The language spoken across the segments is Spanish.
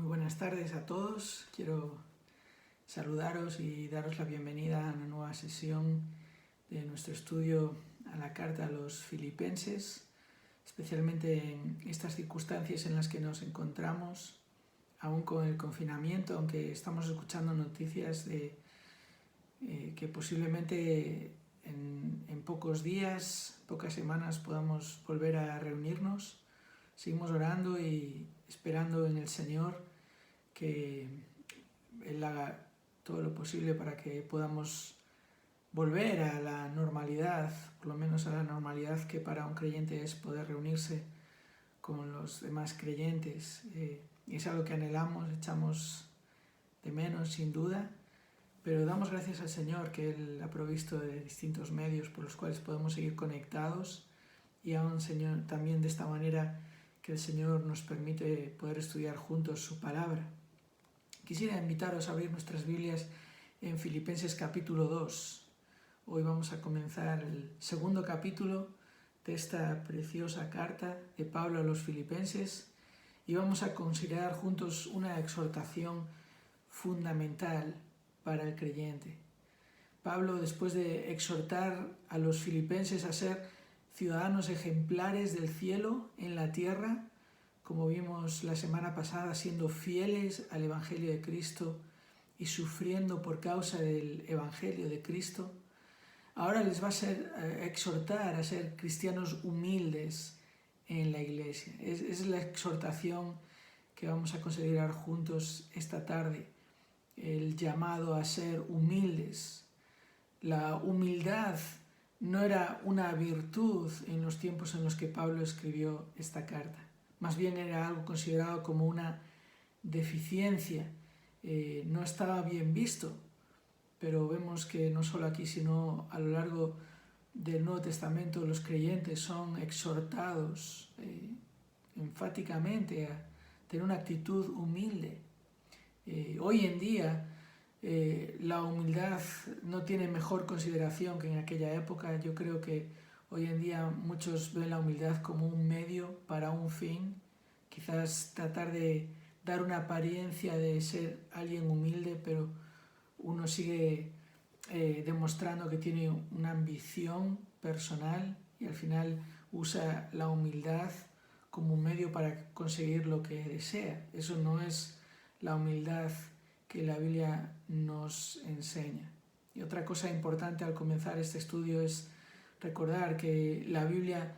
Muy buenas tardes a todos. Quiero saludaros y daros la bienvenida a una nueva sesión de nuestro estudio a la carta a los Filipenses, especialmente en estas circunstancias en las que nos encontramos, aún con el confinamiento, aunque estamos escuchando noticias de que posiblemente en pocos días, pocas semanas podamos volver a reunirnos. Seguimos orando y esperando en el Señor que Él haga todo lo posible para que podamos volver a la normalidad, por lo menos a la normalidad que para un creyente es poder reunirse con los demás creyentes. Y es algo que anhelamos, echamos de menos sin duda, pero damos gracias al Señor que Él ha provisto de distintos medios por los cuales podemos seguir conectados y aún, Señor, también de esta manera que el Señor nos permite poder estudiar juntos su palabra. Quisiera invitaros a abrir nuestras Biblias en Filipenses capítulo 2. Hoy vamos a comenzar el segundo capítulo de esta preciosa carta de Pablo a los Filipenses y vamos a considerar juntos una exhortación fundamental para el creyente. Pablo, después de exhortar a los filipenses a ser ciudadanos ejemplares del cielo en la tierra, como vimos la semana pasada, siendo fieles al Evangelio de Cristo y sufriendo por causa del Evangelio de Cristo, ahora les va a exhortar a ser cristianos humildes en la iglesia. Es la exhortación que vamos a considerar juntos esta tarde, el llamado a ser humildes. La humildad no era una virtud en los tiempos en los que Pablo escribió esta carta. Más bien era algo considerado como una deficiencia. No estaba bien visto, pero vemos que no solo aquí, sino a lo largo del Nuevo Testamento, los creyentes son exhortados enfáticamente a tener una actitud humilde. Hoy en día, la humildad no tiene mejor consideración que en aquella época. Yo creo que hoy en día muchos ven la humildad como un medio para un fin, quizás tratar de dar una apariencia de ser alguien humilde, pero uno sigue demostrando que tiene una ambición personal y al final usa la humildad como un medio para conseguir lo que desea. Eso no es la humildad que la Biblia nos enseña. Y otra cosa importante al comenzar este estudio es recordar que la Biblia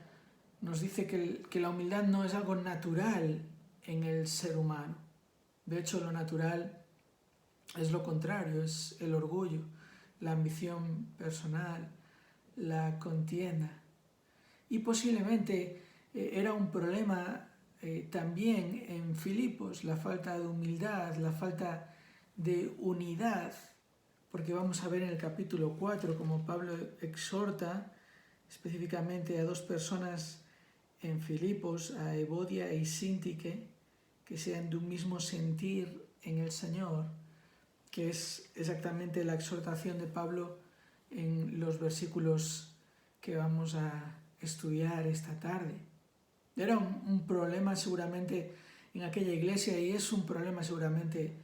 nos dice que la humildad no es algo natural en el ser humano. De hecho, lo natural es lo contrario, es el orgullo, la ambición personal, la contienda. Y posiblemente era un problema también en Filipos, la falta de humildad, la falta de unidad, porque vamos a ver en el capítulo 4 como Pablo exhorta específicamente a dos personas en Filipos, a Evodia y Síntique, que sean de un mismo sentir en el Señor, que es exactamente la exhortación de Pablo en los versículos que vamos a estudiar esta tarde. Era un problema seguramente en aquella iglesia y es un problema seguramente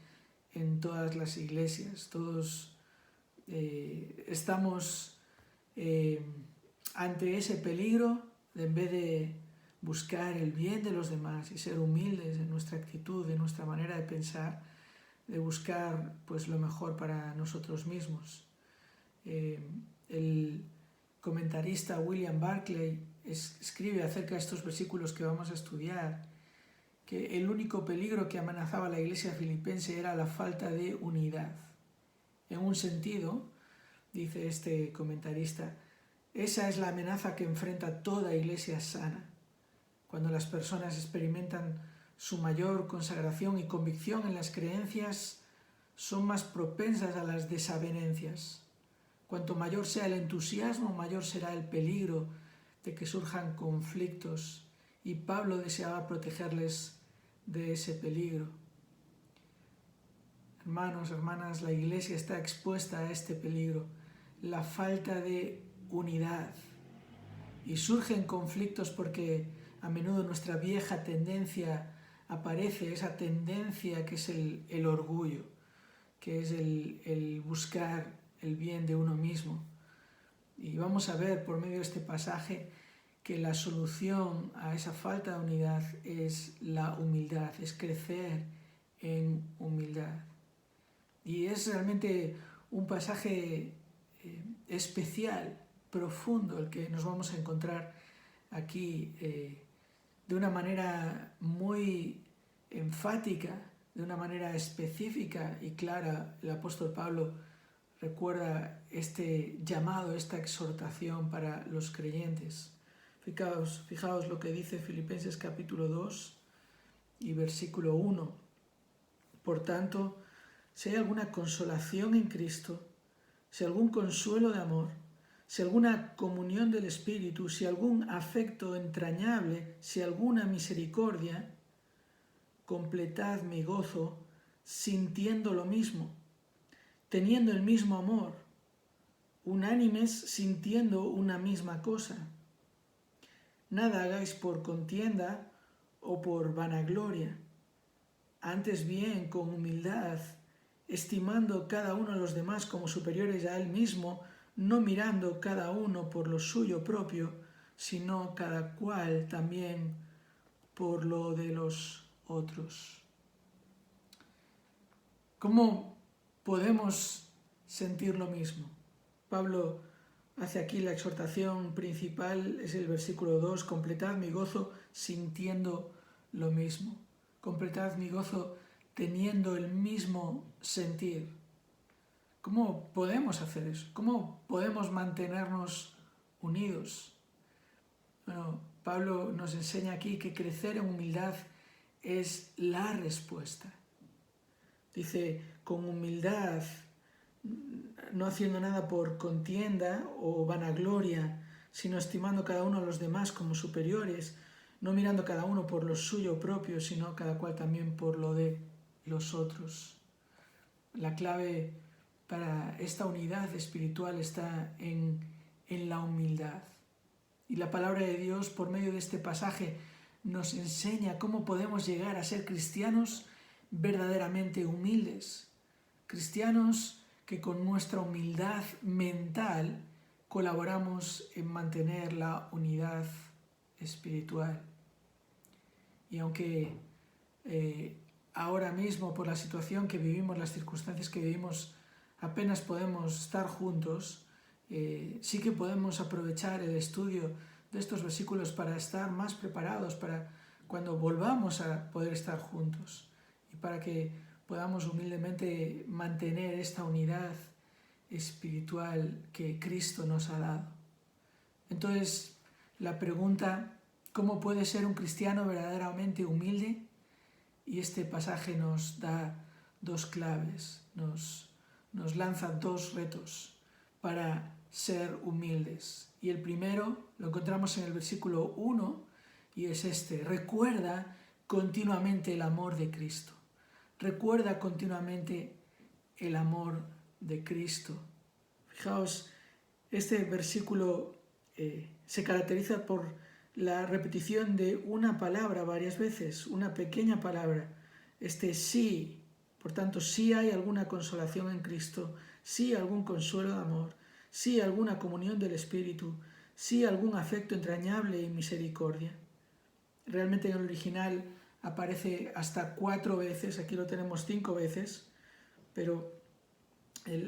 en todas las iglesias. Todos estamos ante ese peligro de, en vez de buscar el bien de los demás y ser humildes en nuestra actitud, en nuestra manera de pensar, de buscar pues lo mejor para nosotros mismos. El comentarista William Barclay escribe acerca de estos versículos que vamos a estudiar que el único peligro que amenazaba a la iglesia filipense era la falta de unidad. En un sentido, dice este comentarista, esa es la amenaza que enfrenta toda iglesia sana. Cuando las personas experimentan su mayor consagración y convicción en las creencias, son más propensas a las desavenencias. Cuanto mayor sea el entusiasmo, mayor será el peligro de que surjan conflictos, y Pablo deseaba protegerles de ese peligro. Hermanos, hermanas, la iglesia está expuesta a este peligro, la falta de unidad. Y surgen conflictos porque a menudo nuestra vieja tendencia aparece esa tendencia que es el orgullo, que es el buscar el bien de uno mismo. Y vamos a ver por medio de este pasaje que la solución a esa falta de unidad es la humildad, es crecer en humildad. Y es realmente un pasaje especial, profundo, el que nos vamos a encontrar aquí de una manera muy enfática, de una manera específica y clara. El apóstol Pablo recuerda este llamado, esta exhortación para los creyentes. Fijaos lo que dice Filipenses capítulo 2 y versículo 1. Por tanto, si hay alguna consolación en Cristo, si algún consuelo de amor, si alguna comunión del Espíritu, si algún afecto entrañable, si alguna misericordia, completad mi gozo sintiendo lo mismo, teniendo el mismo amor, unánimes sintiendo una misma cosa. Nada hagáis por contienda o por vanagloria, antes bien con humildad, estimando cada uno a los demás como superiores a él mismo, no mirando cada uno por lo suyo propio, sino cada cual también por lo de los otros. ¿Cómo podemos sentir lo mismo? Pablo hace aquí la exhortación principal, es el versículo 2, completad mi gozo sintiendo lo mismo. Completad mi gozo teniendo el mismo sentir. ¿Cómo podemos hacer eso? ¿Cómo podemos mantenernos unidos? Bueno, Pablo nos enseña aquí que crecer en humildad es la respuesta. Dice, con humildad, no haciendo nada por contienda o vanagloria, sino estimando cada uno a los demás como superiores, no mirando cada uno por lo suyo propio, sino cada cual también por lo de los otros. La clave para esta unidad espiritual está en la humildad. Y la palabra de Dios, por medio de este pasaje, nos enseña cómo podemos llegar a ser cristianos verdaderamente humildes. Cristianos que con nuestra humildad mental colaboramos en mantener la unidad espiritual. Y aunque ahora mismo, por la situación que vivimos, las circunstancias que vivimos, apenas podemos estar juntos, sí que podemos aprovechar el estudio de estos versículos para estar más preparados para cuando volvamos a poder estar juntos y para que podamos humildemente mantener esta unidad espiritual que Cristo nos ha dado. Entonces, la pregunta, ¿cómo puede ser un cristiano verdaderamente humilde? Y este pasaje nos da dos claves, nos lanza dos retos para ser humildes. Y el primero lo encontramos en el versículo 1 y es este: recuerda continuamente el amor de Cristo. Recuerda continuamente el amor de Cristo. Fijaos, este versículo se caracteriza por la repetición de una palabra varias veces, una pequeña palabra. Sí, por tanto, sí hay alguna consolación en Cristo, sí algún consuelo de amor, sí alguna comunión del Espíritu, sí algún afecto entrañable y misericordia. Realmente en el original aparece hasta 4 veces, aquí lo tenemos 5 veces, pero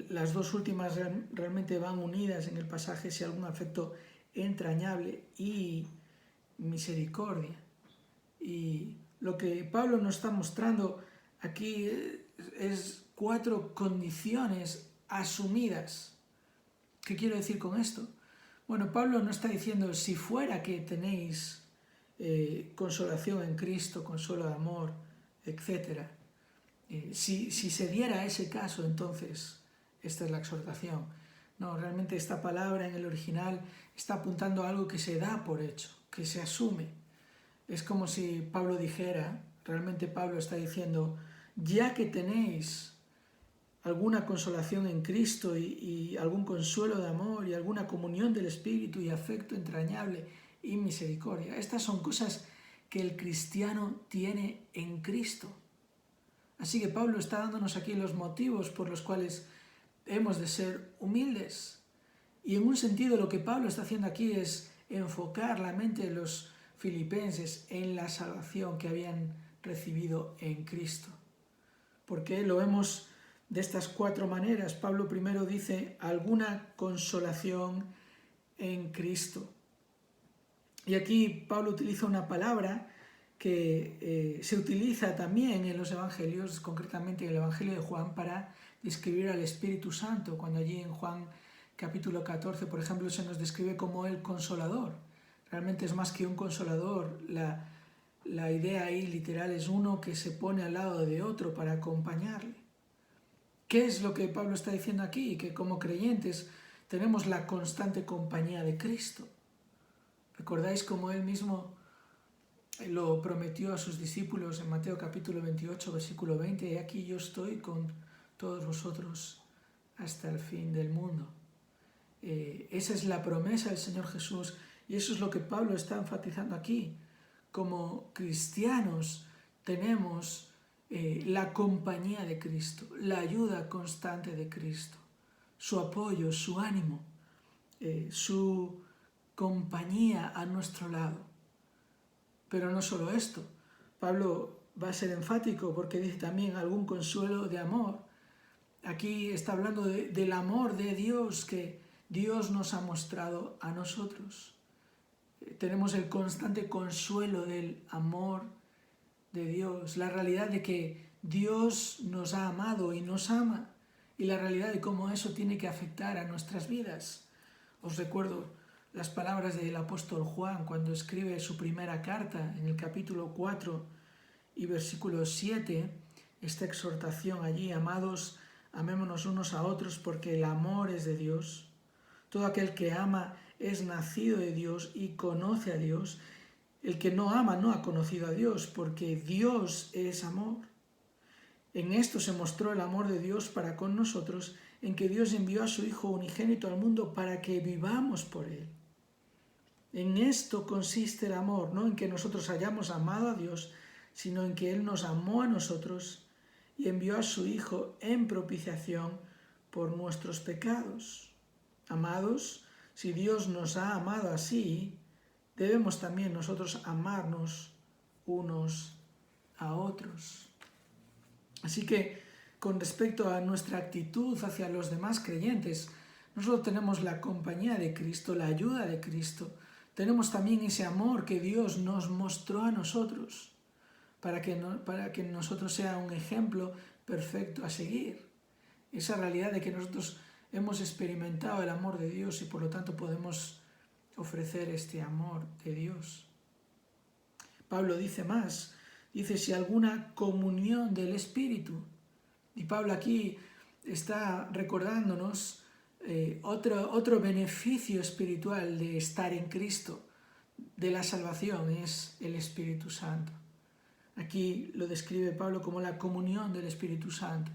las dos últimas realmente van unidas en el pasaje, si algún afecto entrañable y misericordia. Y lo que Pablo nos está mostrando aquí es 4 condiciones asumidas. ¿Qué quiero decir con esto? Bueno, Pablo no está diciendo si fuera que tenéis consolación en Cristo, consuelo de amor, etc. Si se diera ese caso, entonces esta es la exhortación. No, realmente esta palabra en el original está apuntando a algo que se da por hecho, que se asume. Es como si Pablo dijera, realmente Pablo está diciendo, ya que tenéis alguna consolación en Cristo y algún consuelo de amor y alguna comunión del Espíritu y afecto entrañable y misericordia. Estas son cosas que el cristiano tiene en Cristo. Así que Pablo está dándonos aquí los motivos por los cuales hemos de ser humildes. Y en un sentido lo que Pablo está haciendo aquí es enfocar la mente de los filipenses en la salvación que habían recibido en Cristo. Porque lo vemos de estas 4 maneras. Pablo primero dice alguna consolación en Cristo. Y aquí Pablo utiliza una palabra que se utiliza también en los evangelios, concretamente en el Evangelio de Juan, para describir al Espíritu Santo, cuando allí en Juan capítulo 14, por ejemplo, se nos describe como el Consolador. Realmente es más que un consolador, la idea ahí literal es uno que se pone al lado de otro para acompañarle. ¿Qué es lo que Pablo está diciendo aquí? Que como creyentes tenemos la constante compañía de Cristo. ¿Recordáis cómo él mismo lo prometió a sus discípulos en Mateo capítulo 28, versículo 20? Y aquí yo estoy con todos vosotros hasta el fin del mundo. Esa es la promesa del Señor Jesús y eso es lo que Pablo está enfatizando aquí. Como cristianos tenemos la compañía de Cristo, la ayuda constante de Cristo, su apoyo, su ánimo, su compañía a nuestro lado. Pero no solo esto, Pablo va a ser enfático porque dice también algún consuelo de amor. Aquí está hablando del amor de Dios que Dios nos ha mostrado a nosotros. Tenemos el constante consuelo del amor de Dios, la realidad de que Dios nos ha amado y nos ama, y la realidad de cómo eso tiene que afectar a nuestras vidas. Os recuerdo las palabras del apóstol Juan cuando escribe su primera carta en el capítulo 4 y versículo 7, esta exhortación allí: amados, amémonos unos a otros porque el amor es de Dios. Todo aquel que ama es nacido de Dios y conoce a Dios. El que no ama no ha conocido a Dios, porque Dios es amor. En esto se mostró el amor de Dios para con nosotros, en que Dios envió a su Hijo unigénito al mundo para que vivamos por Él. En esto consiste el amor, no en que nosotros hayamos amado a Dios, sino en que Él nos amó a nosotros y envió a su Hijo en propiciación por nuestros pecados. Amados, si Dios nos ha amado así, debemos también nosotros amarnos unos a otros. Así que, con respecto a nuestra actitud hacia los demás creyentes, nosotros tenemos la compañía de Cristo, la ayuda de Cristo. Tenemos también ese amor que Dios nos mostró a nosotros, para que nosotros sea un ejemplo perfecto a seguir. Esa realidad de que nosotros hemos experimentado el amor de Dios y por lo tanto podemos ofrecer este amor de Dios. Pablo dice más, dice si alguna comunión del Espíritu. Y Pablo aquí está recordándonos otro beneficio espiritual de estar en Cristo, de la salvación, es el Espíritu Santo. Aquí lo describe Pablo como la comunión del Espíritu Santo,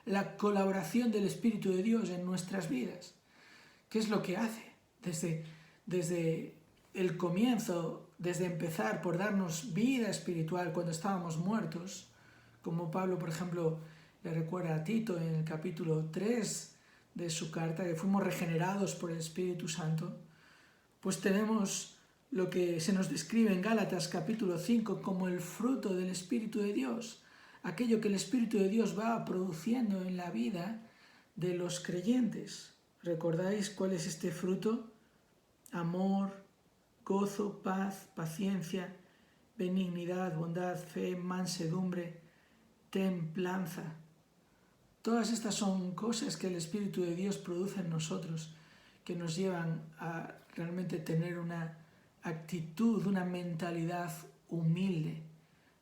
la colaboración del Espíritu de Dios en nuestras vidas. ¿Qué es lo que hace? Desde el comienzo, desde empezar por darnos vida espiritual cuando estábamos muertos, como Pablo, por ejemplo, le recuerda a Tito en el capítulo 3 de su carta, que fuimos regenerados por el Espíritu Santo, pues tenemos lo que se nos describe en Gálatas capítulo 5 como el fruto del Espíritu de Dios, aquello que el Espíritu de Dios va produciendo en la vida de los creyentes. ¿Recordáis cuál es este fruto? Amor, gozo, paz, paciencia, benignidad, bondad, fe, mansedumbre, templanza. Todas estas son cosas que el Espíritu de Dios produce en nosotros, que nos llevan a realmente tener una actitud, una mentalidad humilde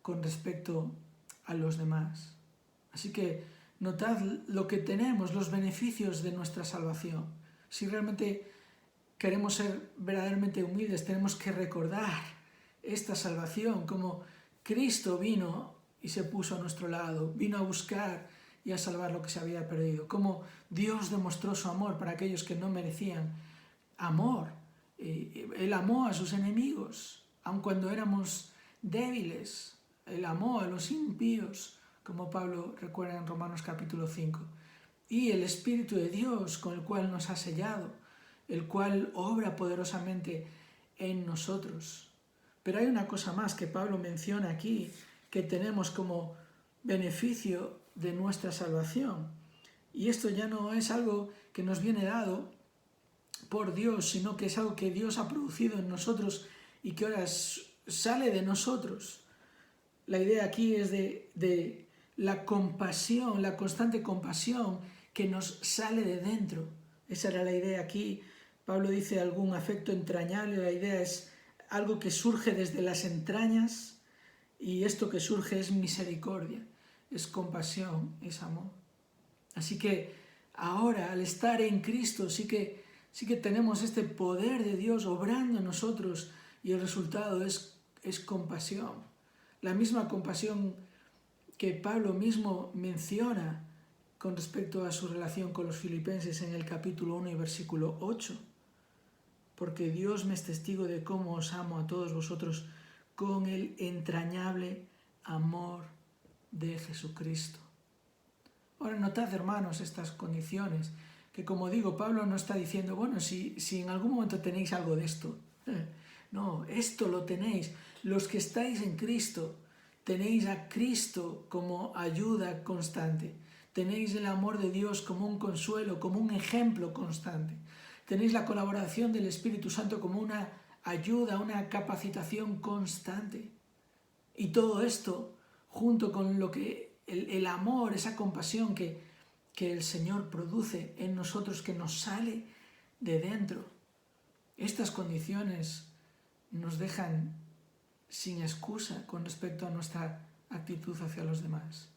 con respecto a los demás. Así que notad lo que tenemos, los beneficios de nuestra salvación. Si realmente queremos ser verdaderamente humildes, tenemos que recordar esta salvación, como Cristo vino y se puso a nuestro lado, vino a buscar y a salvar lo que se había perdido, como Dios demostró su amor para aquellos que no merecían amor. Él amó a sus enemigos, aun cuando éramos débiles. Él amó a los impíos, como Pablo recuerda en Romanos capítulo 5. Y el Espíritu de Dios con el cual nos ha sellado, el cual obra poderosamente en nosotros. Pero hay una cosa más que Pablo menciona aquí, que tenemos como beneficio de nuestra salvación. Y esto ya no es algo que nos viene dado por Dios, sino que es algo que Dios ha producido en nosotros y que ahora sale de nosotros. La idea aquí es de la compasión, la constante compasión que nos sale de dentro. Esa era la idea aquí. Pablo dice algún afecto entrañable, la idea es algo que surge desde las entrañas, y esto que surge es misericordia, es compasión, es amor. Así que ahora, al estar en Cristo, sí que tenemos este poder de Dios obrando en nosotros, y el resultado es compasión. La misma compasión que Pablo mismo menciona con respecto a su relación con los filipenses en el capítulo 1 y versículo 8. Porque Dios me es testigo de cómo os amo a todos vosotros con el entrañable amor de Jesucristo. Ahora notad, hermanos, estas condiciones, que como digo, Pablo no está diciendo, bueno, si en algún momento tenéis algo de esto. No, esto lo tenéis. Los que estáis en Cristo, tenéis a Cristo como ayuda constante. Tenéis el amor de Dios como un consuelo, como un ejemplo constante. Tenéis la colaboración del Espíritu Santo como una ayuda, una capacitación constante. Y todo esto, junto con lo que el amor, esa compasión que el Señor produce en nosotros, que nos sale de dentro. Estas condiciones nos dejan sin excusa con respecto a nuestra actitud hacia los demás.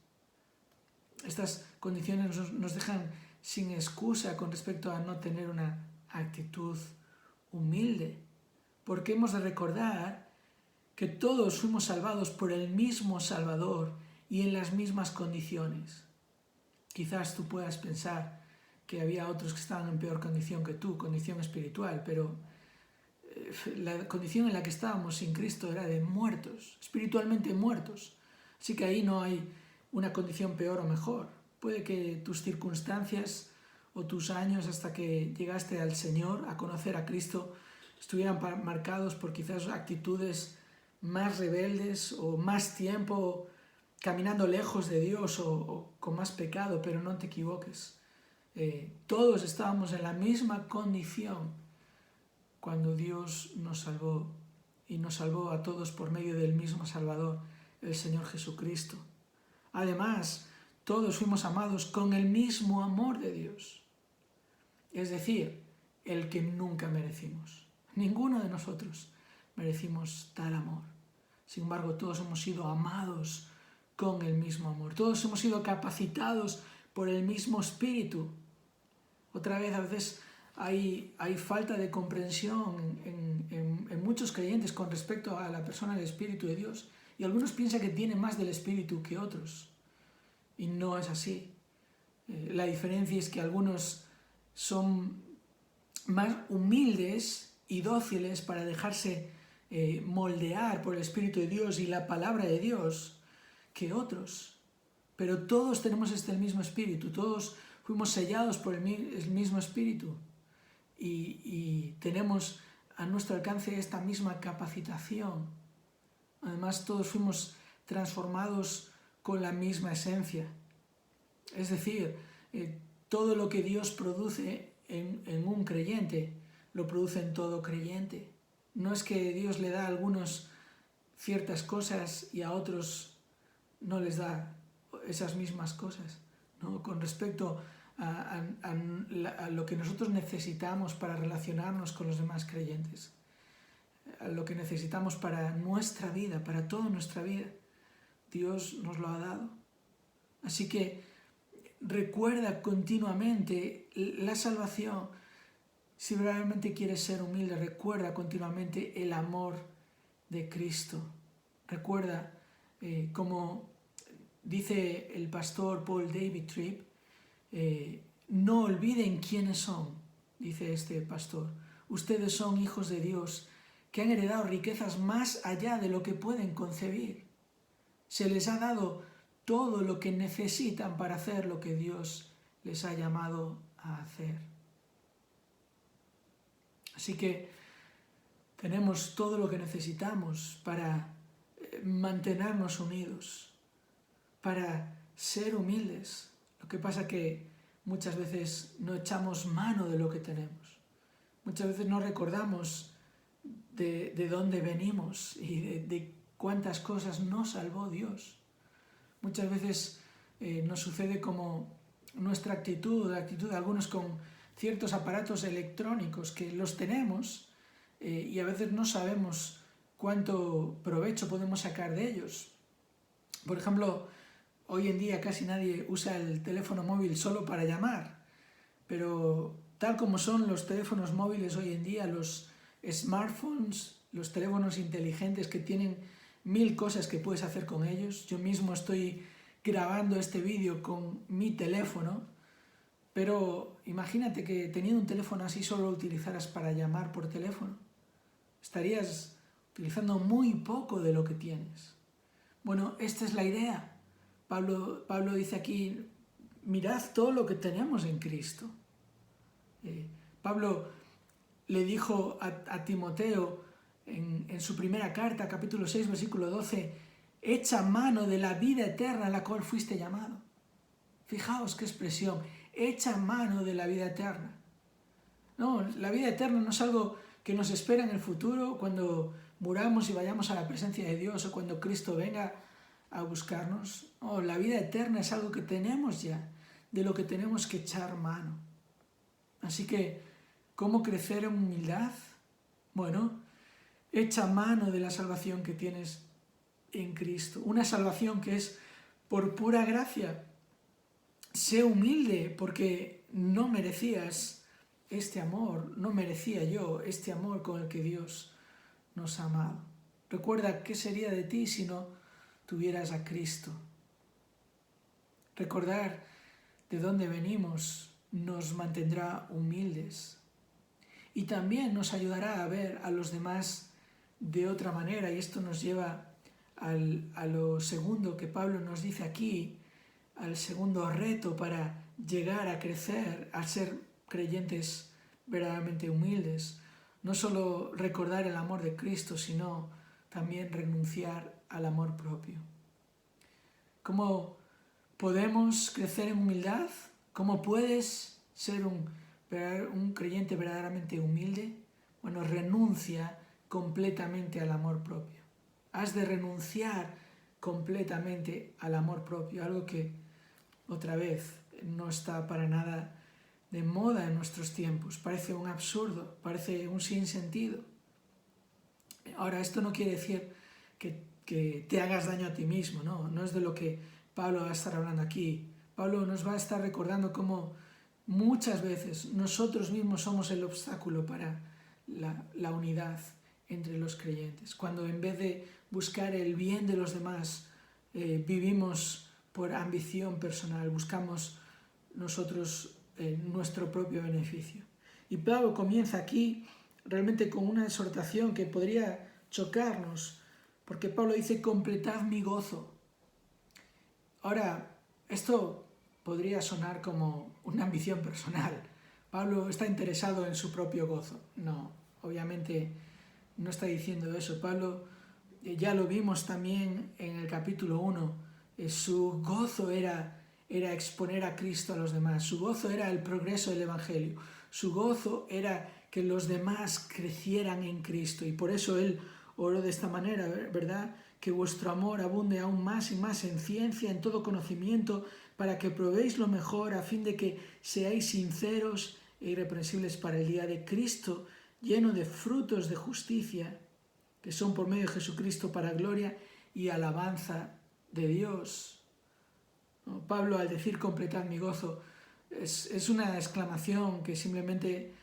Estas condiciones nos dejan sin excusa con respecto a no tener una actitud humilde, porque hemos de recordar que todos fuimos salvados por el mismo Salvador y en las mismas condiciones. Quizás tú puedas pensar que había otros que estaban en peor condición que tú, condición espiritual, pero la condición en la que estábamos sin Cristo era de muertos, espiritualmente muertos. Así que ahí no hay una condición peor o mejor. Puede que tus circunstancias o tus años hasta que llegaste al Señor, a conocer a Cristo, estuvieran marcados por quizás actitudes más rebeldes o más tiempo caminando lejos de Dios o con más pecado, pero no te equivoques. Todos estábamos en la misma condición cuando Dios nos salvó, y nos salvó a todos por medio del mismo Salvador, el Señor Jesucristo. Además, todos fuimos amados con el mismo amor de Dios, es decir, el que nunca merecimos. Ninguno de nosotros merecimos tal amor. Sin embargo, todos hemos sido amados con el mismo amor. Todos hemos sido capacitados por el mismo Espíritu. Otra vez, a veces hay falta de comprensión en muchos creyentes con respecto a la persona del Espíritu de Dios. Y algunos piensan que tienen más del Espíritu que otros. Y no es así. La diferencia es que algunos son más humildes y dóciles para dejarse moldear por el Espíritu de Dios y la palabra de Dios que otros. Pero todos tenemos el mismo Espíritu, todos fuimos sellados por el mismo Espíritu y tenemos a nuestro alcance esta misma capacitación. Además, todos fuimos transformados con la misma esencia. Es decir, todo lo que Dios produce en un creyente, lo produce en todo creyente. No es que Dios le da a algunos ciertas cosas y a otros no les da esas mismas cosas, ¿no? Con respecto a lo que nosotros necesitamos para relacionarnos con los demás creyentes, a lo que necesitamos para nuestra vida, para toda nuestra vida, Dios nos lo ha dado. Así que recuerda continuamente la salvación. Si realmente quieres ser humilde, recuerda continuamente el amor de Cristo. Recuerda, como dice el pastor Paul David Tripp, no olviden quiénes son, dice este pastor. Ustedes son hijos de Dios que han heredado riquezas más allá de lo que pueden concebir. Se les ha dado todo lo que necesitan para hacer lo que Dios les ha llamado a hacer. Así que tenemos todo lo que necesitamos para mantenernos unidos, para ser humildes. Lo que pasa que muchas veces no echamos mano de lo que tenemos. Muchas veces no recordamos de dónde venimos y de cuántas cosas nos salvó Dios. Muchas veces nos sucede como nuestra actitud, la actitud de algunos con ciertos aparatos electrónicos que los tenemos y a veces no sabemos cuánto provecho podemos sacar de ellos. Por ejemplo, hoy en día casi nadie usa el teléfono móvil solo para llamar, pero tal como son los teléfonos móviles hoy en día, los smartphones, los teléfonos inteligentes que tienen 1000 cosas que puedes hacer con ellos. Yo mismo estoy grabando este vídeo con mi teléfono, pero imagínate que teniendo un teléfono así solo lo utilizaras para llamar por teléfono. Estarías utilizando muy poco de lo que tienes. Bueno, esta es la idea. Pablo dice aquí, mirad todo lo que tenemos en Cristo. Pablo le dijo a Timoteo en su primera carta, capítulo 6, versículo 12, echa mano de la vida eterna a la cual fuiste llamado. Fijaos qué expresión, echa mano de la vida eterna. No, la vida eterna no es algo que nos espera en el futuro cuando muramos y vayamos a la presencia de Dios o cuando Cristo venga a buscarnos. No, la vida eterna es algo que tenemos ya, de lo que tenemos que echar mano. Así que, ¿cómo crecer en humildad? Bueno, echa mano de la salvación que tienes en Cristo. Una salvación que es por pura gracia. Sé humilde porque no merecías este amor, no merecía yo este amor con el que Dios nos ha amado. Recuerda qué sería de ti si no tuvieras a Cristo. Recordar de dónde venimos nos mantendrá humildes y también nos ayudará a ver a los demás de otra manera, y esto nos lleva a lo segundo que Pablo nos dice aquí, al segundo reto para llegar a crecer, a ser creyentes verdaderamente humildes. No solo recordar el amor de Cristo, sino también renunciar al amor propio. ¿Cómo podemos crecer en humildad? ¿Cómo puedes ser un creyente verdaderamente humilde? Bueno, renuncia completamente al amor propio. Has de renunciar completamente al amor propio, algo que, otra vez, no está para nada de moda en nuestros tiempos. Parece un absurdo, parece un sinsentido. Ahora, esto no quiere decir que te hagas daño a ti mismo, no es de lo que Pablo va a estar hablando aquí. Pablo nos va a estar recordando cómo muchas veces nosotros mismos somos el obstáculo para la unidad entre los creyentes. Cuando en vez de buscar el bien de los demás, vivimos por ambición personal, buscamos nosotros nuestro propio beneficio. Y Pablo comienza aquí realmente con una exhortación que podría chocarnos, porque Pablo dice, completad mi gozo. Ahora, esto podría sonar como una ambición personal. Pablo está interesado en su propio gozo. No, obviamente no está diciendo eso. Pablo, ya lo vimos también en el capítulo 1, su gozo era exponer a Cristo a los demás. Su gozo era el progreso del Evangelio. Su gozo era que los demás crecieran en Cristo. Y por eso él oró de esta manera, ¿verdad? Que vuestro amor abunde aún más y más en ciencia, en todo conocimiento, para que probéis lo mejor, a fin de que seáis sinceros e irreprensibles para el día de Cristo, lleno de frutos de justicia, que son por medio de Jesucristo para gloria y alabanza de Dios. Pablo, al decir completad mi gozo, es una exclamación que simplemente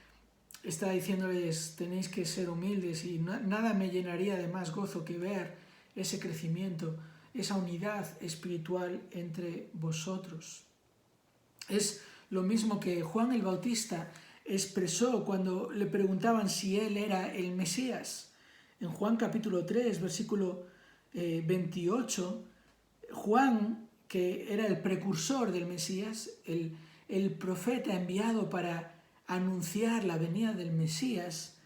está diciéndoles, tenéis que ser humildes, y nada me llenaría de más gozo que ver ese crecimiento, esa unidad espiritual entre vosotros. Es lo mismo que Juan el Bautista expresó cuando le preguntaban si él era el Mesías. En Juan capítulo 3, versículo 28, Juan, que era el precursor del Mesías, el profeta enviado para anunciar la venida del Mesías,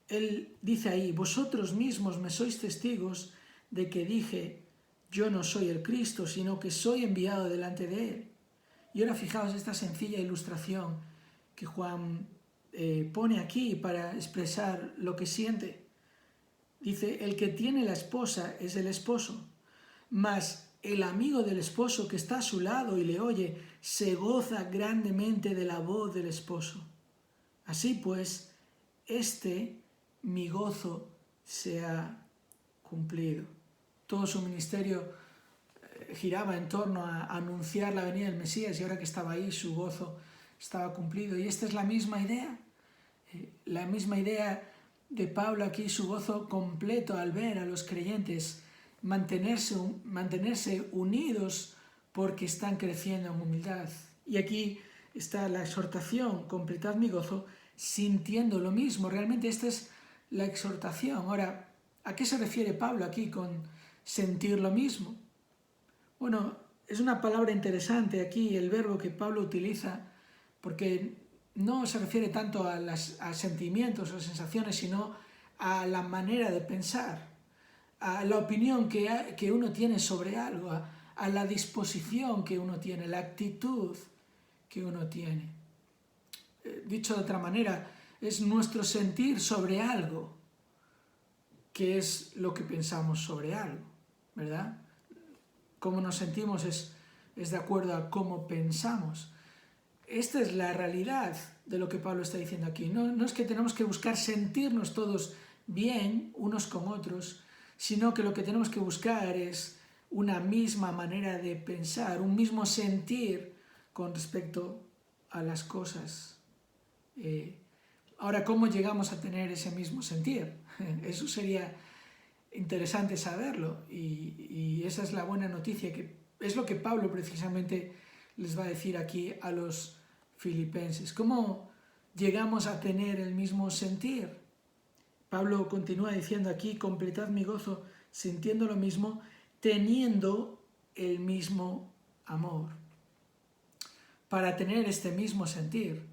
él dice ahí: vosotros mismos me sois testigos de que dije, yo no soy el Cristo, sino que soy enviado delante de él. Y ahora fijaos esta sencilla ilustración que Juan pone aquí para expresar lo que siente. Dice: el que tiene la esposa es el esposo, mas el amigo del esposo que está a su lado y le oye, se goza grandemente de la voz del esposo. Así pues, mi gozo se ha cumplido. Todo su ministerio giraba en torno a anunciar la venida del Mesías, y ahora que estaba ahí, su gozo estaba cumplido. Y esta es la misma idea de Pablo aquí, su gozo completo al ver a los creyentes mantenerse unidos porque están creciendo en humildad. Y aquí está la exhortación: completad mi gozo sintiendo lo mismo. Realmente esta es la exhortación. Ahora, ¿a qué se refiere Pablo aquí con sentir lo mismo? Bueno, es una palabra interesante aquí, el verbo que Pablo utiliza, porque no se refiere tanto a sentimientos o sensaciones, sino a la manera de pensar, a la opinión que uno tiene sobre algo, a la disposición que uno tiene, la actitud que uno tiene. Dicho de otra manera, es nuestro sentir sobre algo, que es lo que pensamos sobre algo, ¿verdad? Cómo nos sentimos es de acuerdo a cómo pensamos. Esta es la realidad de lo que Pablo está diciendo aquí. No es que tenemos que buscar sentirnos todos bien unos con otros, sino que lo que tenemos que buscar es una misma manera de pensar, un mismo sentir con respecto a las cosas. Ahora, ¿cómo llegamos a tener ese mismo sentir? Eso sería interesante saberlo, y esa es la buena noticia, que es lo que Pablo precisamente les va a decir aquí a los filipenses. ¿Cómo llegamos a tener el mismo sentir? Pablo continúa diciendo aquí: completad mi gozo sintiendo lo mismo, teniendo el mismo amor. Para tener este mismo sentir,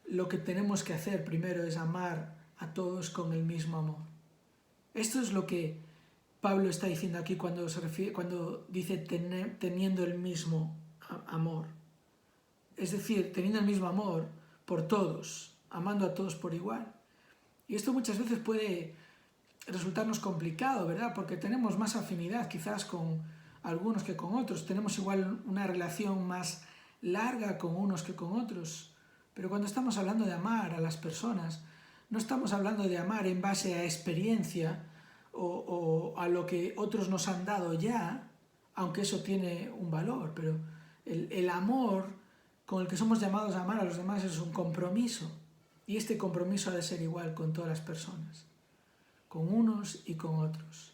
lo que tenemos que hacer primero es amar a todos con el mismo amor. Esto es lo que Pablo está diciendo aquí cuando dice teniendo el mismo amor. Es decir, teniendo el mismo amor por todos, amando a todos por igual. Y esto muchas veces puede resultarnos complicado, ¿verdad? Porque tenemos más afinidad quizás con algunos que con otros. Tenemos igual una relación más larga con unos que con otros. Pero cuando estamos hablando de amar a las personas, no estamos hablando de amar en base a experiencia o a lo que otros nos han dado ya, aunque eso tiene un valor, pero el amor con el que somos llamados a amar a los demás es un compromiso, y este compromiso ha de ser igual con todas las personas, con unos y con otros,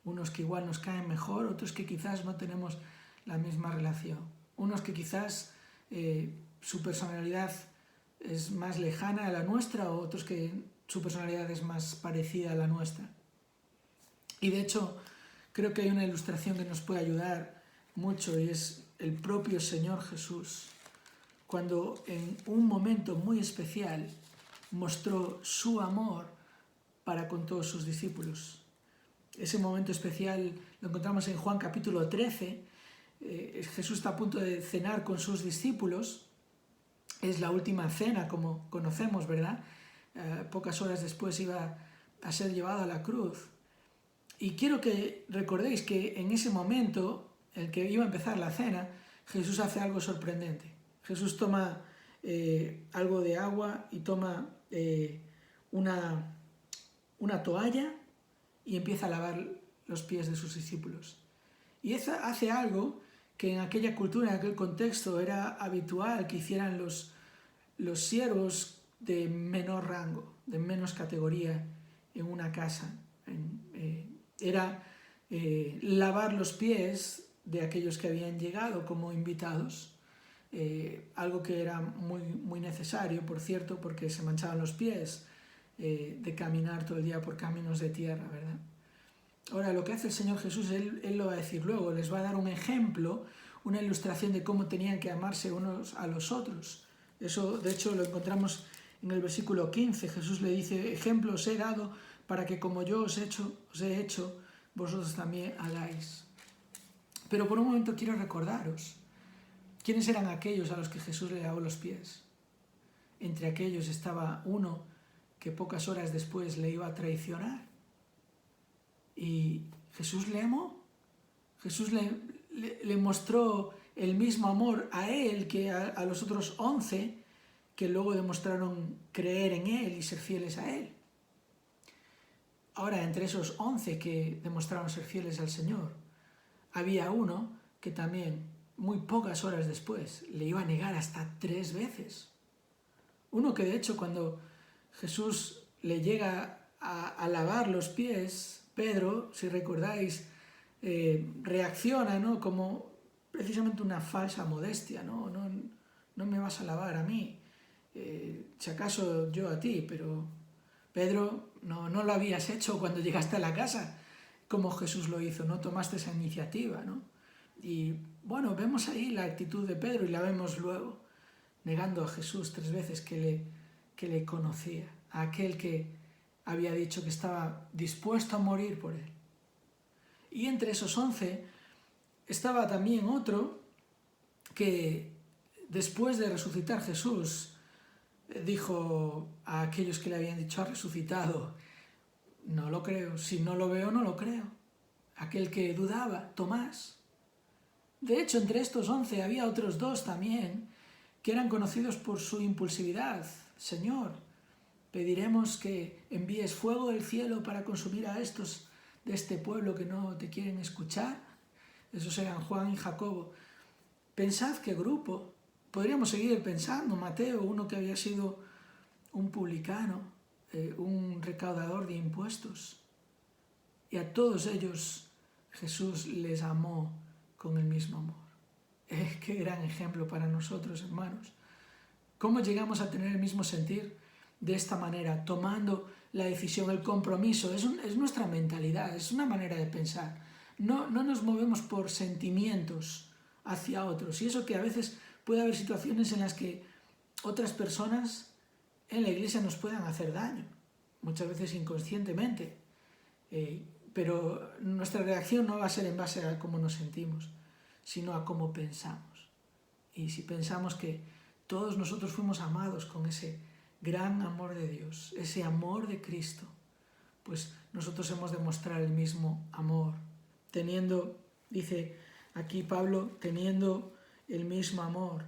unos que igual nos caen mejor, otros que quizás no tenemos la misma relación, unos que quizás su personalidad es más lejana a la nuestra, o otros que su personalidad es más parecida a la nuestra. Y de hecho, creo que hay una ilustración que nos puede ayudar mucho, y es el propio Señor Jesús, cuando en un momento muy especial mostró su amor para con todos sus discípulos. Ese momento especial lo encontramos en Juan capítulo 13. Jesús está a punto de cenar con sus discípulos. Es la última cena, como conocemos, ¿verdad? Pocas horas después iba a ser llevado a la cruz. Y quiero que recordéis que en ese momento, el que iba a empezar la cena, Jesús hace algo sorprendente. Jesús toma algo de agua y toma una toalla y empieza a lavar los pies de sus discípulos. Y hace algo que en aquella cultura, en aquel contexto, era habitual que hicieran los siervos de menor rango, de menos categoría en una casa. Era lavar los pies de aquellos que habían llegado como invitados, algo que era muy, muy necesario, por cierto, porque se manchaban los pies de caminar todo el día por caminos de tierra, ¿verdad? Ahora, lo que hace el Señor Jesús, Él lo va a decir luego, les va a dar un ejemplo, una ilustración de cómo tenían que amarse unos a los otros. Eso, de hecho, lo encontramos en el versículo 15. Jesús le dice, ejemplo os he dado para que como yo os he hecho, vosotros también hagáis. Pero por un momento quiero recordaros, ¿quiénes eran aquellos a los que Jesús le lavó los pies? Entre aquellos estaba uno que pocas horas después le iba a traicionar. Y Jesús le amó. Jesús le mostró el mismo amor a él que a los otros 11 que luego demostraron creer en él y ser fieles a él. Ahora, entre esos 11 que demostraron ser fieles al Señor, había uno que también, muy pocas horas después, le iba a negar hasta 3 veces. Uno que de hecho cuando Jesús le llega a lavar los pies, Pedro, si recordáis, reacciona, ¿no?, como precisamente una falsa modestia, no me vas a lavar a mí, si acaso yo a ti, pero Pedro, no lo habías hecho cuando llegaste a la casa, como Jesús lo hizo, no tomaste esa iniciativa, ¿no? Y bueno, vemos ahí la actitud de Pedro y la vemos luego, negando a Jesús 3 veces que le conocía, a aquel que había dicho que estaba dispuesto a morir por él. Y entre esos 11 estaba también otro que después de resucitar Jesús dijo a aquellos que le habían dicho ha resucitado, no lo creo, si no lo veo no lo creo. Aquel que dudaba, Tomás. De hecho, entre estos 11 había otros 2 también que eran conocidos por su impulsividad. Señor, pediremos que envíes fuego del cielo para consumir a estos de este pueblo que no te quieren escuchar. Esos eran Juan y Jacobo. Pensad qué grupo. Podríamos seguir pensando. Mateo, uno que había sido un publicano, un recaudador de impuestos. Y a todos ellos Jesús les amó con el mismo amor. Qué gran ejemplo para nosotros, hermanos. ¿Cómo llegamos a tener el mismo sentir? De esta manera, tomando la decisión, el compromiso. Es nuestra mentalidad, es una manera de pensar. No nos movemos por sentimientos hacia otros. Y eso que a veces puede haber situaciones en las que otras personas en la iglesia nos puedan hacer daño, muchas veces inconscientemente. Pero nuestra reacción no va a ser en base a cómo nos sentimos, sino a cómo pensamos. Y si pensamos que todos nosotros fuimos amados con ese gran amor de Dios, ese amor de Cristo, pues nosotros hemos de mostrar el mismo amor, teniendo, dice aquí Pablo, teniendo el mismo amor.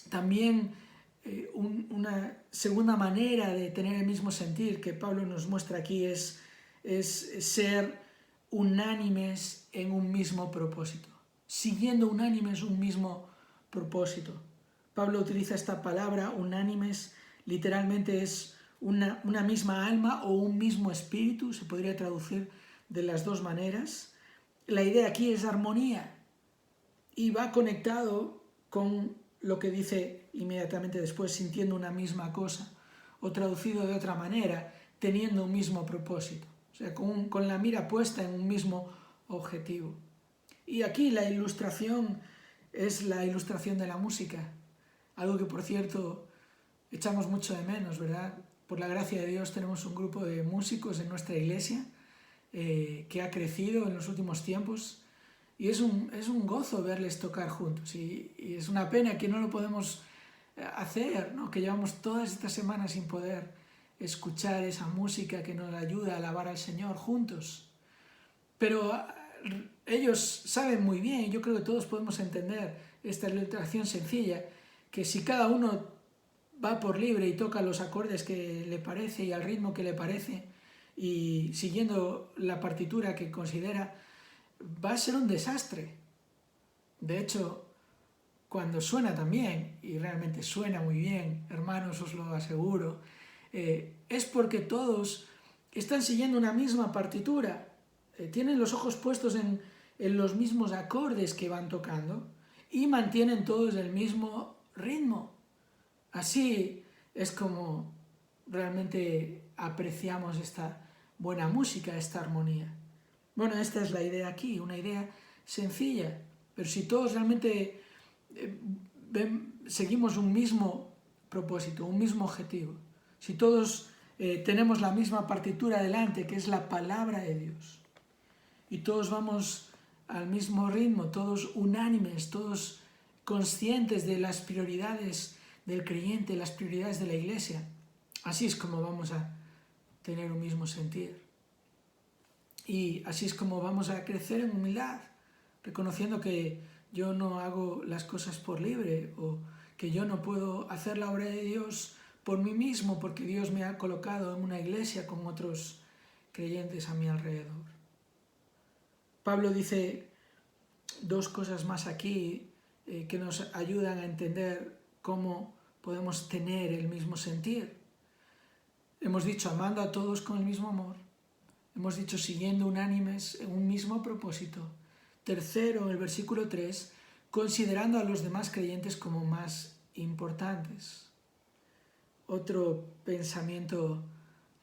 También una segunda manera de tener el mismo sentir que Pablo nos muestra aquí es ser unánimes en un mismo propósito, siguiendo unánimes un mismo propósito. Pablo utiliza esta palabra unánimes, literalmente es una misma alma o un mismo espíritu, se podría traducir de las 2 maneras. La idea aquí es armonía y va conectado con lo que dice inmediatamente después, sintiendo una misma cosa, o traducido de otra manera, teniendo un mismo propósito, o sea, con la mira puesta en un mismo objetivo. Y aquí la ilustración es la ilustración de la música, algo que por cierto echamos mucho de menos, ¿verdad? Por la gracia de Dios tenemos un grupo de músicos en nuestra iglesia que ha crecido en los últimos tiempos y es un gozo verles tocar juntos y es una pena que no lo podemos hacer, ¿no? Que llevamos todas estas semanas sin poder escuchar esa música que nos ayuda a alabar al Señor juntos. Pero ellos saben muy bien, yo creo que todos podemos entender esta ilustración sencilla, que si cada uno va por libre y toca los acordes que le parece y al ritmo que le parece y siguiendo la partitura que considera, va a ser un desastre. De hecho, cuando suena tan bien, y realmente suena muy bien, hermanos, os lo aseguro, es porque todos están siguiendo una misma partitura, tienen los ojos puestos en los mismos acordes que van tocando y mantienen todos el mismo ritmo. Así es como realmente apreciamos esta buena música, esta armonía. Bueno, esta es la idea aquí, una idea sencilla, pero si todos realmente seguimos un mismo propósito, un mismo objetivo, si todos tenemos la misma partitura delante, que es la palabra de Dios, y todos vamos al mismo ritmo, todos unánimes, todos conscientes de las prioridades del creyente, las prioridades de la iglesia, así es como vamos a tener un mismo sentir. Y así es como vamos a crecer en humildad, reconociendo que yo no hago las cosas por libre, o que yo no puedo hacer la obra de Dios por mí mismo, porque Dios me ha colocado en una iglesia con otros creyentes a mi alrededor. Pablo dice dos cosas más aquí que nos ayudan a entender cómo podemos tener el mismo sentir. Hemos dicho amando a todos con el mismo amor. Hemos dicho siguiendo unánimes en un mismo propósito. Tercero, en el versículo 3, considerando a los demás creyentes como más importantes. Otro pensamiento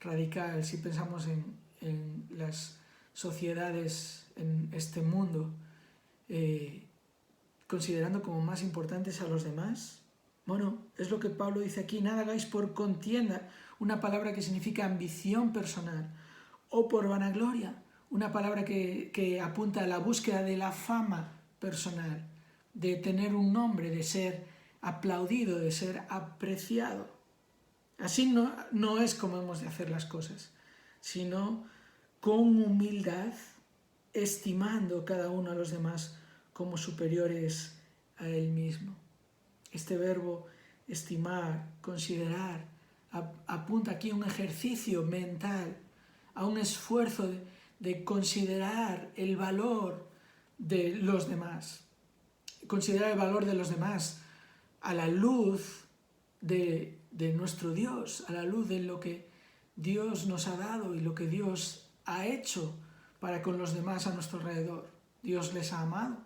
radical, si pensamos en las sociedades en este mundo, considerando como más importantes a los demás. Bueno, es lo que Pablo dice aquí: nada hagáis por contienda, una palabra que significa ambición personal, o por vanagloria, una palabra que apunta a la búsqueda de la fama personal, de tener un nombre, de ser aplaudido, de ser apreciado. Así no es como hemos de hacer las cosas, sino con humildad, estimando cada uno a los demás como superiores a él mismo. Este verbo estimar, considerar, apunta aquí a un ejercicio mental, a un esfuerzo de considerar el valor de los demás. Considerar el valor de los demás a la luz de nuestro Dios, a la luz de lo que Dios nos ha dado y lo que Dios ha hecho para con los demás a nuestro alrededor. Dios les ha amado,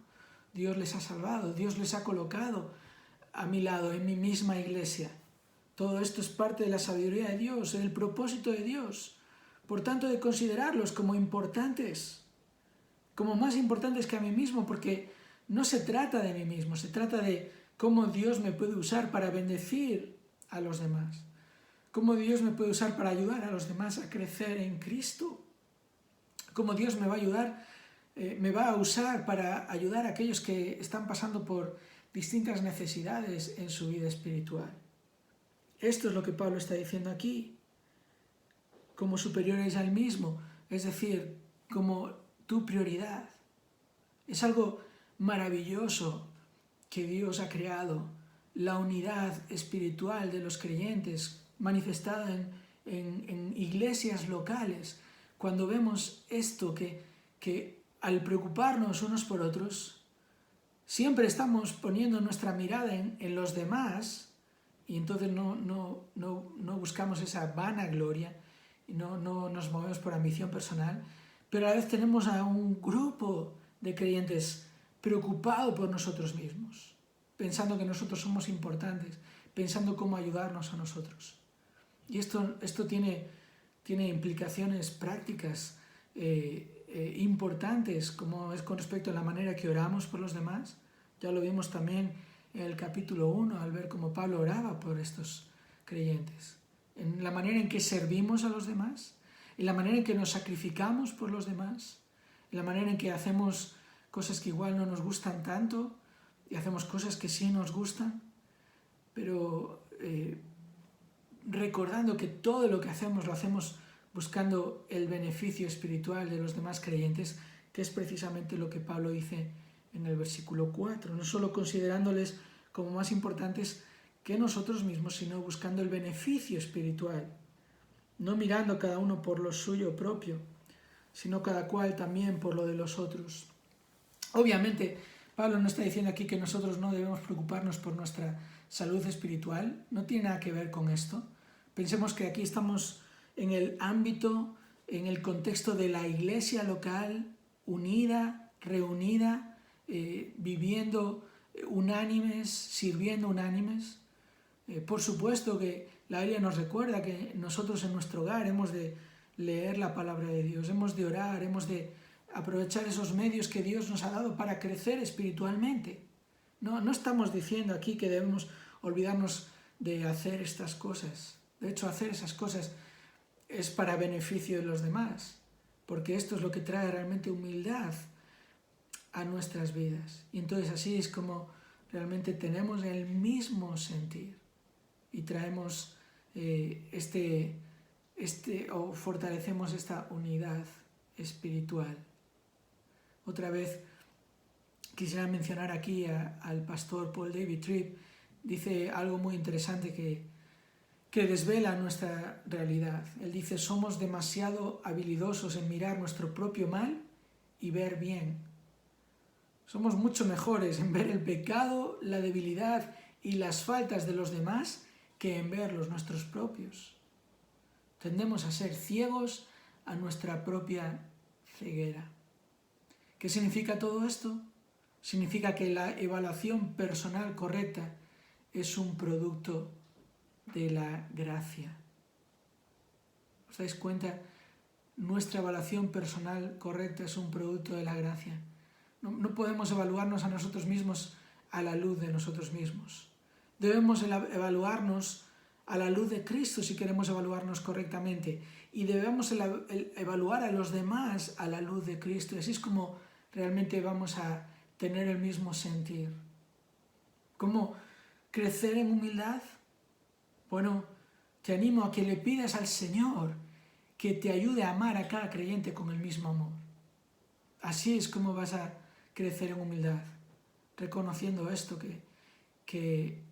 Dios les ha salvado, Dios les ha colocado a mi lado, en mi misma iglesia. Todo esto es parte de la sabiduría de Dios, el propósito de Dios. Por tanto, de considerarlos como importantes, como más importantes que a mí mismo, porque no se trata de mí mismo, se trata de cómo Dios me puede usar para bendecir a los demás, cómo Dios me puede usar para ayudar a los demás a crecer en Cristo, cómo Dios me va a ayudar, me va a usar para ayudar a aquellos que están pasando por distintas necesidades en su vida espiritual. Esto es lo que Pablo está diciendo aquí, como superiores al mismo, es decir, como tu prioridad. Es algo maravilloso que Dios ha creado, la unidad espiritual de los creyentes manifestada en iglesias locales. Cuando vemos esto, que al preocuparnos unos por otros, siempre estamos poniendo nuestra mirada en los demás, y entonces no buscamos esa vanagloria, y no nos movemos por ambición personal, pero a la vez tenemos a un grupo de creyentes preocupado por nosotros mismos, pensando que nosotros somos importantes, pensando cómo ayudarnos a nosotros. Y esto tiene implicaciones prácticas importantes, como es con respecto a la manera que oramos por los demás. Ya lo vimos también en el capítulo 1, al ver cómo Pablo oraba por estos creyentes. En la manera en que servimos a los demás, en la manera en que nos sacrificamos por los demás, en la manera en que hacemos cosas que igual no nos gustan tanto y hacemos cosas que sí nos gustan, pero recordando que todo lo que hacemos lo hacemos buscando el beneficio espiritual de los demás creyentes, que es precisamente lo que Pablo dice en el versículo 4, no solo considerándoles como más importantes que nosotros mismos, sino buscando el beneficio espiritual, no mirando cada uno por lo suyo propio, sino cada cual también por lo de los otros. Obviamente, Pablo no está diciendo aquí que nosotros no debemos preocuparnos por nuestra salud espiritual, no tiene nada que ver con esto. Pensemos que aquí estamos en el ámbito, en el contexto de la iglesia local, unida, reunida, viviendo unánimes, sirviendo unánimes. Por supuesto que La Biblia nos recuerda que nosotros en nuestro hogar hemos de leer la palabra de Dios, hemos de orar, hemos de aprovechar esos medios que Dios nos ha dado para crecer espiritualmente. No estamos diciendo aquí que debemos olvidarnos de hacer estas cosas. De hecho, hacer esas cosas es para beneficio de los demás, porque esto es lo que trae realmente humildad a nuestras vidas. Y entonces así es como realmente tenemos el mismo sentir y traemos o fortalecemos esta unidad espiritual. Otra vez quisiera mencionar aquí al pastor Paul David Tripp. Dice algo muy interesante que desvela nuestra realidad. Él dice: somos demasiado habilidosos en mirar nuestro propio mal y ver bien. Somos mucho mejores en ver el pecado, la debilidad y las faltas de los demás que en ver los nuestros propios. Tendemos a ser ciegos a nuestra propia ceguera. ¿Qué significa todo esto? Significa que la evaluación personal correcta es un producto de la gracia. ¿Os dais cuenta? Nuestra evaluación personal correcta es un producto de la gracia. No podemos evaluarnos a nosotros mismos a la luz de nosotros mismos. Debemos evaluarnos a la luz de Cristo si queremos evaluarnos correctamente. Y debemos evaluar a los demás a la luz de Cristo. Y así es como realmente vamos a tener el mismo sentir. ¿Cómo crecer en humildad? Bueno, te animo a que le pidas al Señor que te ayude a amar a cada creyente con el mismo amor. Así es como vas a crecer en humildad, reconociendo esto, que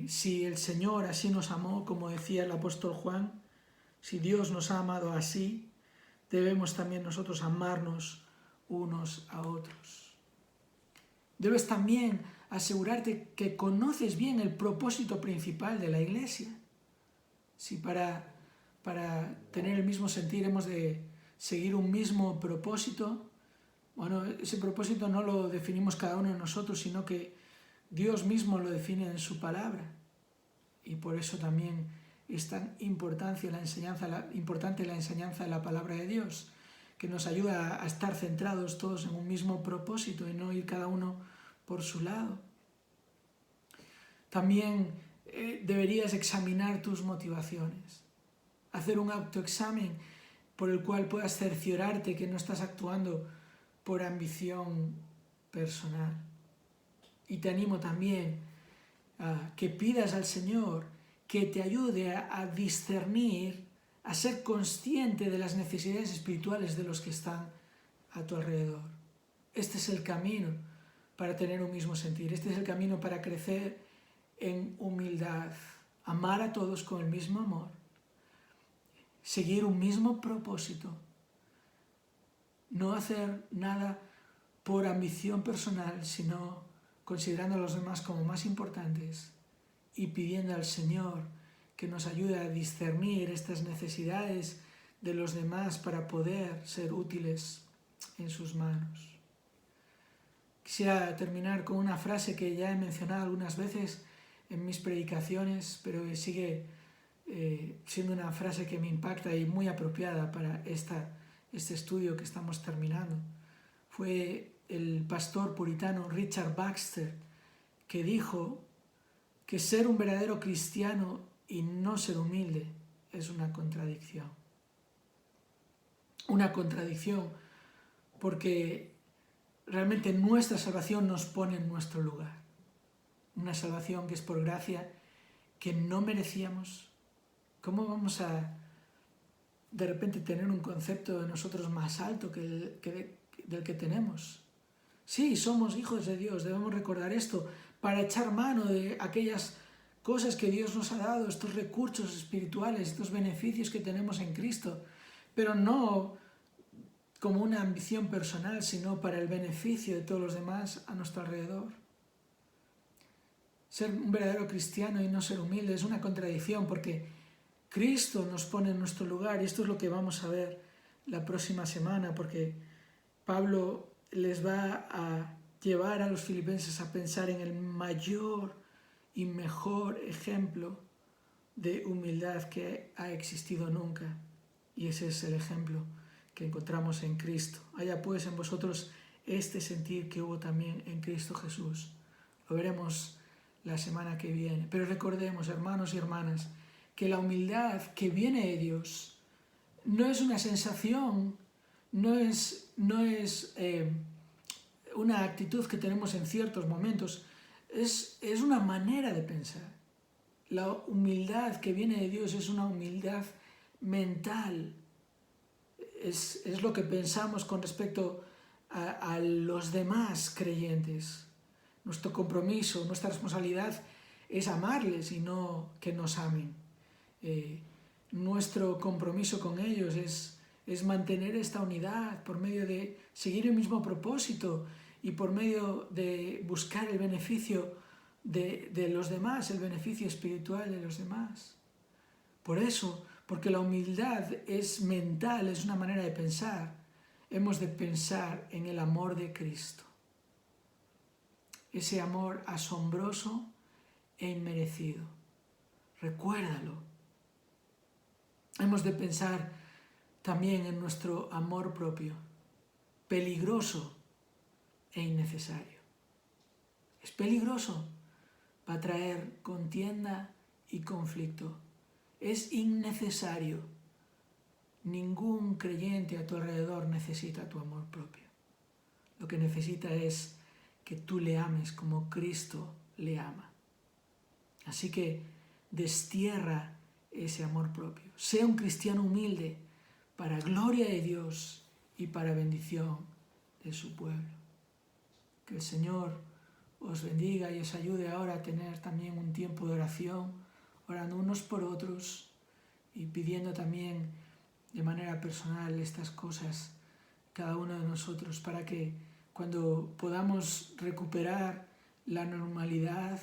si el Señor así nos amó, como decía el apóstol Juan, si Dios nos ha amado así, debemos también nosotros amarnos unos a otros. Debes también asegurarte que conoces bien el propósito principal de la Iglesia. Si para tener el mismo sentir hemos de seguir un mismo propósito, bueno, ese propósito no lo definimos cada uno de nosotros, sino que Dios mismo lo define en su palabra. Y por eso también es tan importante la enseñanza de la palabra de Dios, que nos ayuda a estar centrados todos en un mismo propósito y no ir cada uno por su lado. También deberías examinar tus motivaciones, hacer un autoexamen por el cual puedas cerciorarte que no estás actuando por ambición personal. Y te animo también a que pidas al Señor que te ayude a discernir, a ser consciente de las necesidades espirituales de los que están a tu alrededor. Este es el camino para tener un mismo sentir. Este es el camino para crecer en humildad, amar a todos con el mismo amor, seguir un mismo propósito, no hacer nada por ambición personal, sino considerando a los demás como más importantes y pidiendo al Señor que nos ayude a discernir estas necesidades de los demás para poder ser útiles en sus manos. Quisiera terminar con una frase que ya he mencionado algunas veces en mis predicaciones, pero que sigue siendo una frase que me impacta y muy apropiada para este estudio que estamos terminando. Fue el pastor puritano Richard Baxter que dijo que ser un verdadero cristiano y no ser humilde es una contradicción. Una contradicción porque realmente nuestra salvación nos pone en nuestro lugar. Una salvación que es por gracia, que no merecíamos. ¿Cómo vamos a de repente tener un concepto de nosotros más alto del que tenemos? Sí, somos hijos de Dios, debemos recordar esto para echar mano de aquellas cosas que Dios nos ha dado, estos recursos espirituales, estos beneficios que tenemos en Cristo, pero no como una ambición personal, sino para el beneficio de todos los demás a nuestro alrededor. Ser un verdadero cristiano y no ser humilde es una contradicción porque Cristo nos pone en nuestro lugar y esto es lo que vamos a ver la próxima semana, porque Pablo les va a llevar a los filipenses a pensar en el mayor y mejor ejemplo de humildad que ha existido nunca. Y ese es el ejemplo que encontramos en Cristo. Haya pues en vosotros este sentir que hubo también en Cristo Jesús. Lo veremos la semana que viene. Pero recordemos, hermanos y hermanas, que la humildad que viene de Dios no es una sensación, no es una actitud que tenemos en ciertos momentos, es una manera de pensar. La humildad que viene de Dios es una humildad mental. Es lo que pensamos con respecto a los demás creyentes. Nuestro compromiso, nuestra responsabilidad es amarles y no que nos amen. Nuestro compromiso con ellos es mantener esta unidad por medio de seguir el mismo propósito y por medio de buscar el beneficio de los demás, el beneficio espiritual de los demás. Por eso, porque la humildad es mental, es una manera de pensar, hemos de pensar en el amor de Cristo. Ese amor asombroso e inmerecido. Recuérdalo. Hemos de pensar también en nuestro amor propio, peligroso e innecesario. Es peligroso, va a traer contienda y conflicto. Es innecesario. Ningún creyente a tu alrededor necesita tu amor propio. Lo que necesita es que tú le ames como Cristo le ama. Así que destierra ese amor propio. Sea un cristiano humilde para gloria de Dios y para bendición de su pueblo. Que el Señor os bendiga y os ayude ahora a tener también un tiempo de oración, orando unos por otros y pidiendo también de manera personal estas cosas cada uno de nosotros para que cuando podamos recuperar la normalidad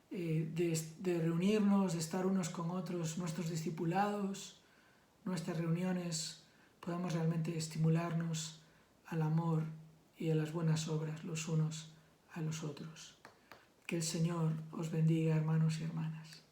de reunirnos, de estar unos con otros, nuestros discipulados, nuestras reuniones, podamos realmente estimularnos al amor y a las buenas obras los unos a los otros. Que el Señor os bendiga, hermanos y hermanas.